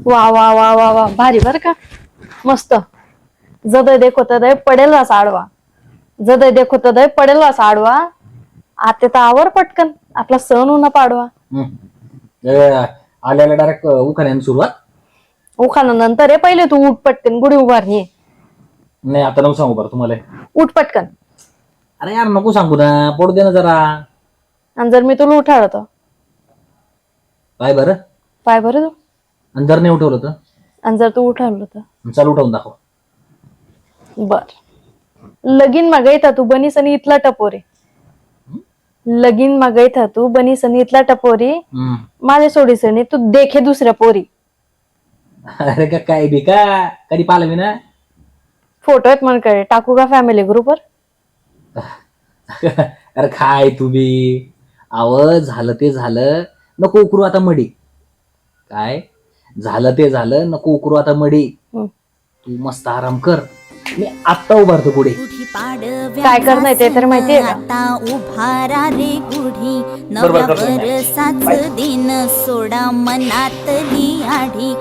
वा वा वा वा वा भारी बर का मस्त. जदय देखो तदय पडेल असा आडवा. जदय देखो तदय पडेल असा आडवा. आता तर आवर पटकन आपला सण होणं पाडवा. आल्याला डायरेक्ट उखाण्याने सुरुवात. उखाणा नंतर आहे, पहिले तू उठ पटकन गुढी उभारणी. नाही आता नको सांगू बरं तुम्हाला. उठ पटकन. अरे यार नको सांगू ना, पडू दे ना जरा. आणि जर मी तुला उठावलं तर काय बरं. पाय बरं तू. आणि जर नाही उठवलं तर. आणि जर तू उठावलं तर चालू उठवून दाखव. बर. लगीन मागायता तू बनीसनी इथला टपोरे. लगीन मागायता तू बनीसनी इथला टपोरी. माझे सोडीसनी तू देखे दुसऱ्या पोरी. अरे का काय बी का कधी पाहिलं मी ना. फोटो आहेत मन कडे, टाकू का फॅमिली ग्रुपवर. अरे काय तू बी. आव झालं ते झालं, नको उकरू आता मडी. काय झालं ते झालं, नको उकरू आता मडी. तू मस्त आराम कर, मी आत्ता उभारतो पुढे. काय करणं ते तर माहितीये का. आता उभारा रे गुढी, नव्या वर्षाच दिन सोडा मनातली आढी.